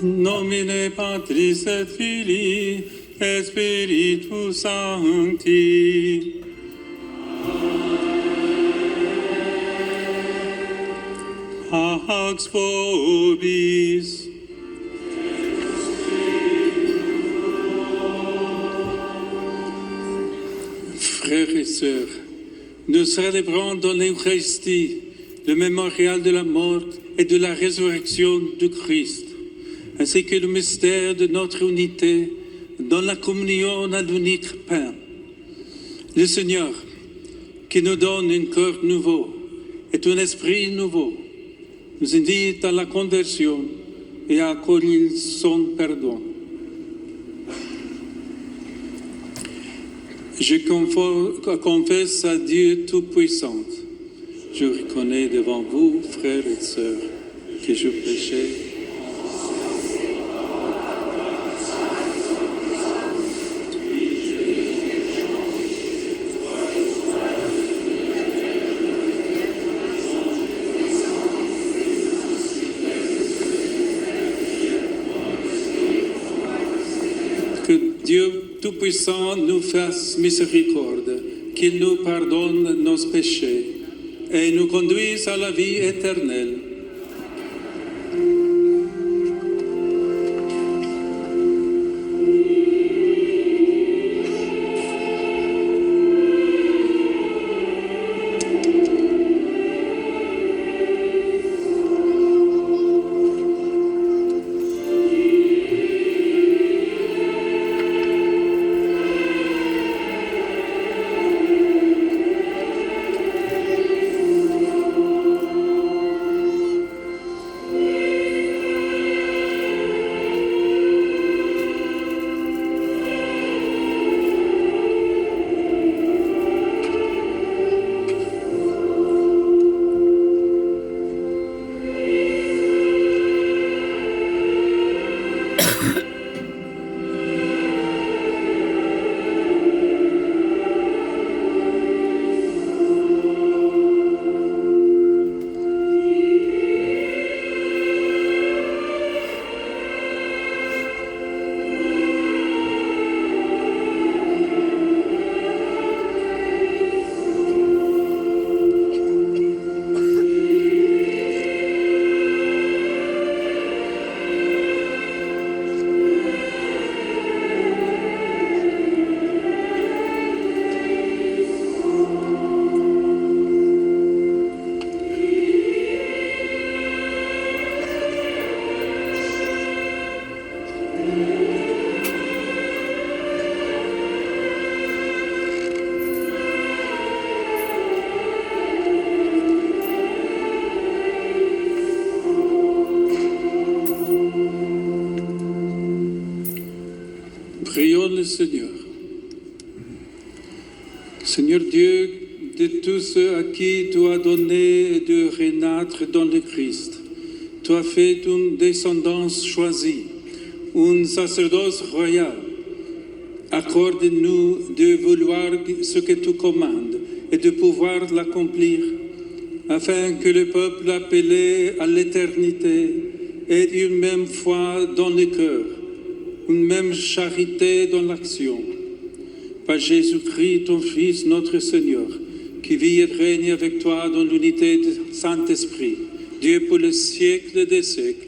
Nomine Patris et Filii et Spiritus Sancti. Pax vobis. Frères et sœurs, nous célébrons dans l'Eucharistie le mémorial de la mort et de la résurrection du Christ, ainsi que le mystère de notre unité dans la communion à l'unique pain. Le Seigneur, qui nous donne un cœur nouveau et un esprit nouveau, nous invite à la conversion et à accueillir son pardon. Je confesse à Dieu Tout-Puissant. Je reconnais devant vous, frères et sœurs, que je péchais. Que Dieu Tout-Puissant nous fasse miséricorde, qu'il nous pardonne nos péchés et nous conduise à la vie éternelle. Prions le Seigneur. Seigneur Dieu, de tous ceux à qui tu as donné de renaître dans le Christ, tu as fait une descendance choisie, un sacerdoce royal. Accorde-nous de vouloir ce que tu commandes et de pouvoir l'accomplir, afin que le peuple appelé à l'éternité ait une même foi dans le cœur, une même charité dans l'action. Par Jésus-Christ, ton Fils, notre Seigneur, qui vit et règne avec toi dans l'unité du Saint-Esprit, Dieu pour le siècle des siècles.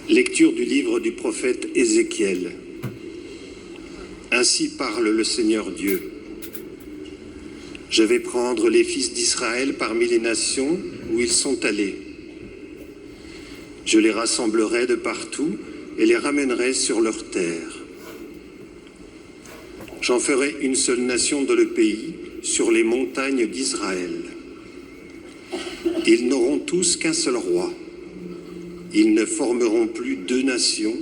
Lecture du livre du prophète Ézéchiel. Ainsi parle le Seigneur Dieu. Je vais prendre les fils d'Israël parmi les nations où ils sont allés. Je les rassemblerai de partout et les ramènerai sur leur terre. J'en ferai une seule nation dans le pays, sur les montagnes d'Israël. Ils n'auront tous qu'un seul roi. Ils ne formeront plus deux nations.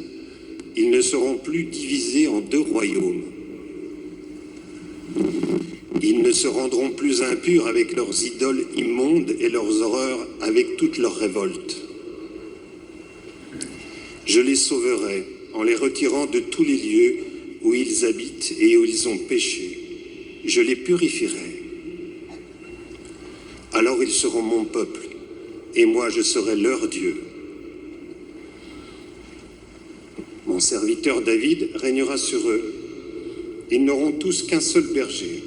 Ils ne seront plus divisés en deux royaumes. Ils ne se rendront plus impurs avec leurs idoles immondes et leurs horreurs avec toutes leurs révoltes. Je les sauverai en les retirant de tous les lieux où ils habitent et où ils ont péché. Je les purifierai. Alors ils seront mon peuple, et moi je serai leur Dieu. Mon serviteur David régnera sur eux. Ils n'auront tous qu'un seul berger.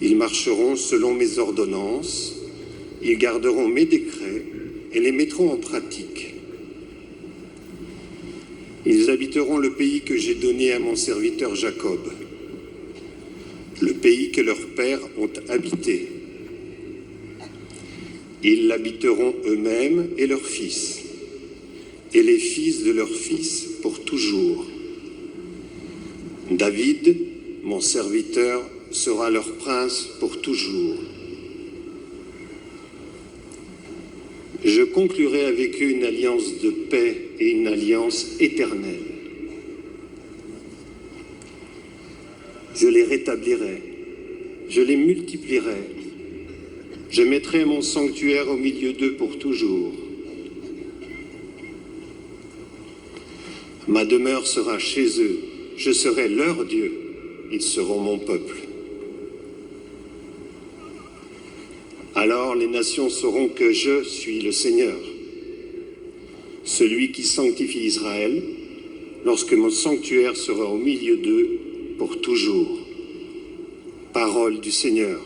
Ils marcheront selon mes ordonnances, ils garderont mes décrets et les mettront en pratique. Ils habiteront le pays que j'ai donné à mon serviteur Jacob, le pays que leurs pères ont habité. Ils l'habiteront eux-mêmes et leurs fils, et les fils de leurs fils pour toujours. David, mon serviteur, sera leur prince pour toujours. Je conclurai avec eux une alliance de paix et une alliance éternelle. Je les rétablirai, je les multiplierai. Je mettrai mon sanctuaire au milieu d'eux pour toujours. Ma demeure sera chez eux, je serai leur Dieu, ils seront mon peuple. Alors les nations sauront que je suis le Seigneur, celui qui sanctifie Israël, lorsque mon sanctuaire sera au milieu d'eux pour toujours. Parole du Seigneur.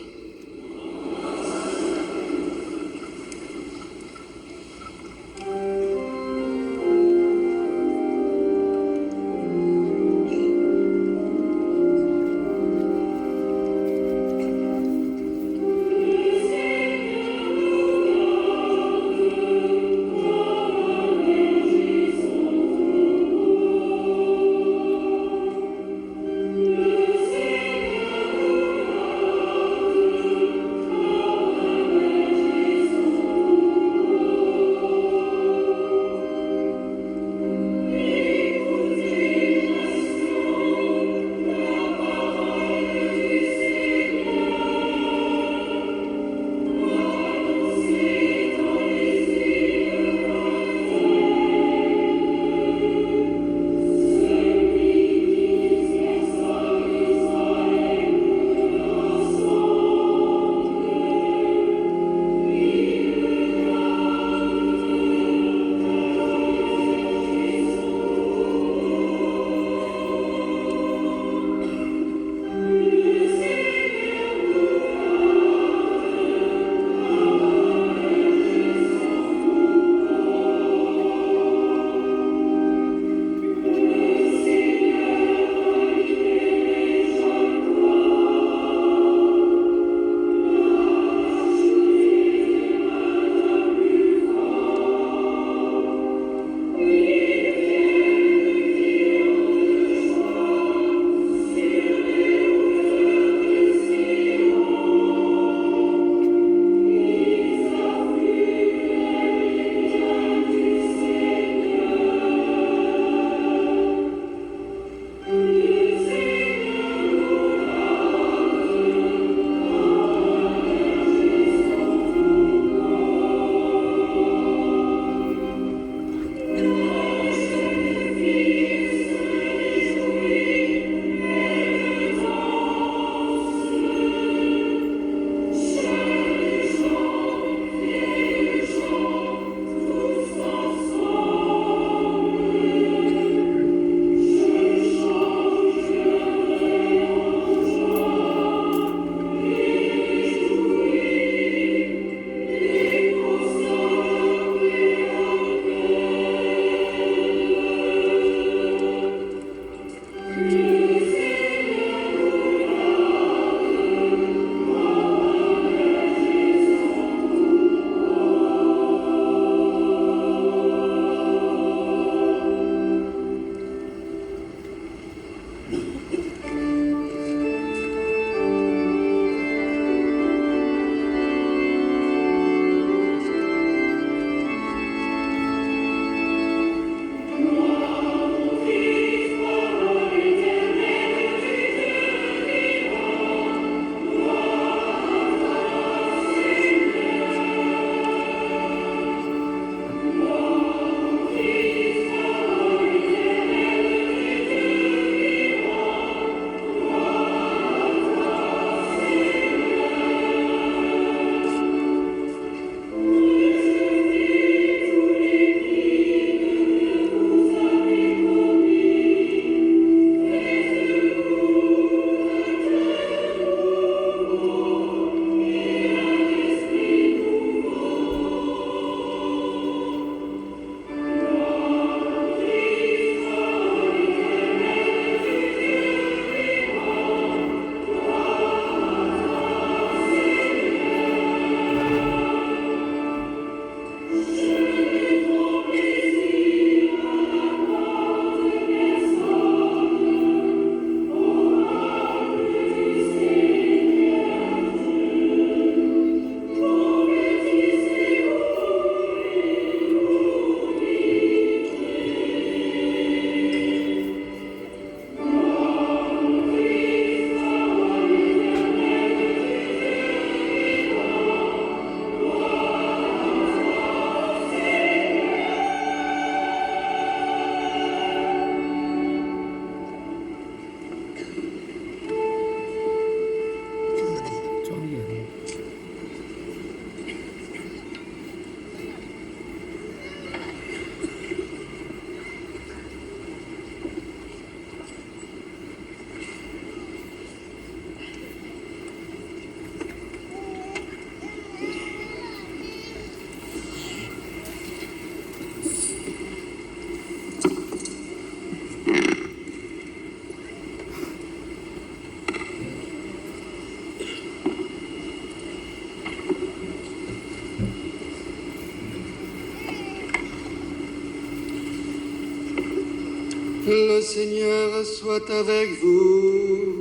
Le Seigneur soit avec vous.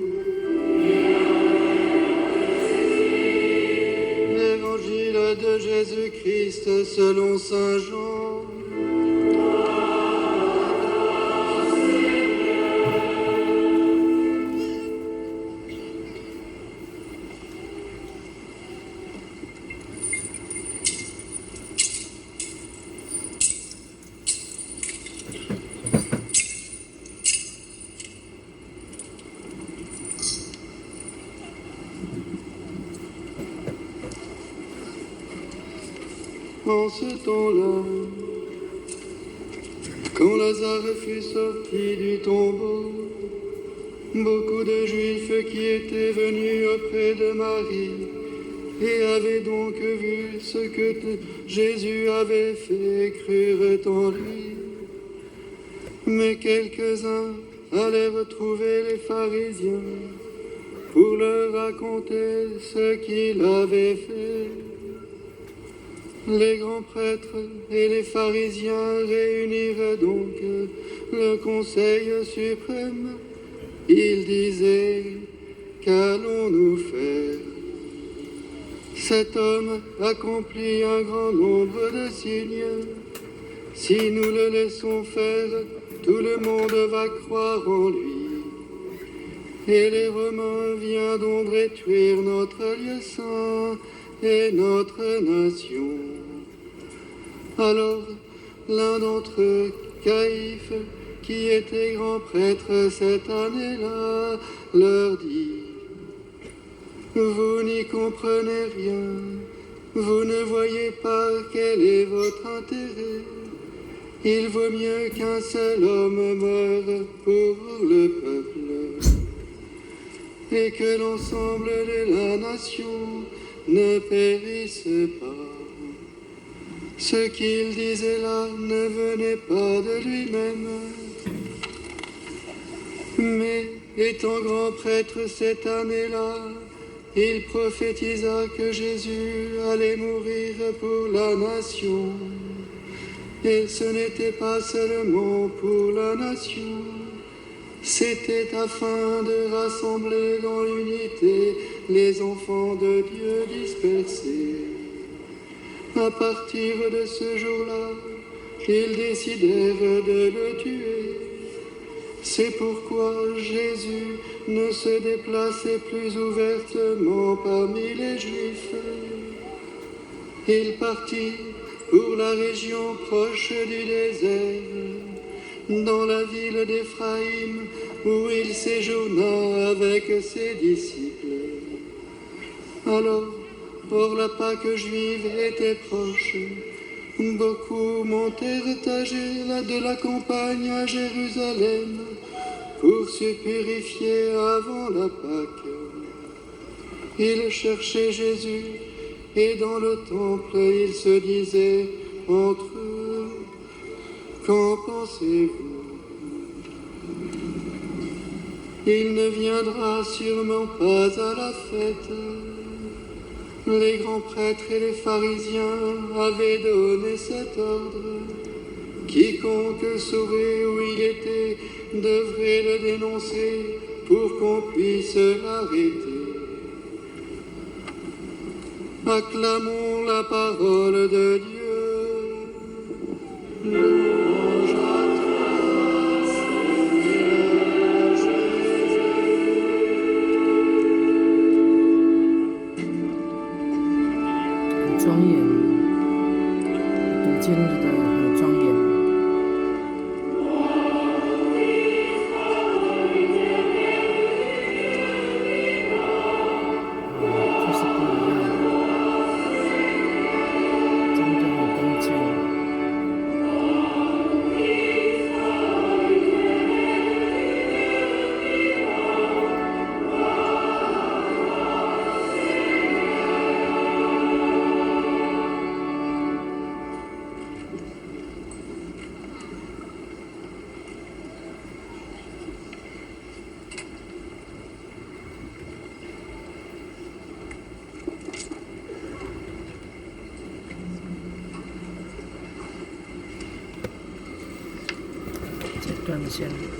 Évangile de Jésus-Christ selon saint Jean. En ce temps-là, quand Lazare fut sorti du tombeau, beaucoup de Juifs qui étaient venus auprès de Marie et avaient donc vu ce que Jésus avait fait crurent en lui. Mais quelques-uns allèrent trouver les pharisiens pour leur raconter ce qu'il avait fait. Les grands prêtres et les pharisiens réunirent donc le conseil suprême. Ils disaient, qu'allons-nous faire? Cet homme accomplit un grand nombre de signes. Si nous le laissons faire, tout le monde va croire en lui. Et les Romains viendront détruire notre lieu saint et notre nation. Alors, l'un d'entre eux, Caïphe, qui était grand prêtre cette année-là, leur dit, « Vous n'y comprenez rien, vous ne voyez pas quel est votre intérêt. Il vaut mieux qu'un seul homme meure pour le peuple, et que l'ensemble de la nation ne périsse pas. » Ce qu'il disait là ne venait pas de lui-même, mais étant grand prêtre cette année-là, il prophétisa que Jésus allait mourir pour la nation. Et ce n'était pas seulement pour la nation, c'était afin de rassembler dans l'unité les enfants de Dieu dispersés. À partir de ce jour-là, ils décidèrent de le tuer. C'est pourquoi Jésus ne se déplaçait plus ouvertement parmi les Juifs. Il partit pour la région proche du désert, dans la ville d'Éphraïm, où il séjourna avec ses disciples. Alors, or la Pâque juive était proche. Beaucoup montèrent de la campagne à Jérusalem pour se purifier avant la Pâque. Ils cherchaient Jésus et dans le temple ils se disaient entre eux, « Qu'en pensez-vous? Il ne viendra sûrement pas à la fête. » Les grands prêtres et les pharisiens avaient donné cet ordre. Quiconque saurait où il était devrait le dénoncer pour qu'on puisse l'arrêter. Acclamons la parole de Dieu. Louange à toi, Seigneur Jésus.庄严，读经日的很庄严。就是不一样，真的很恭敬。plein de ciel.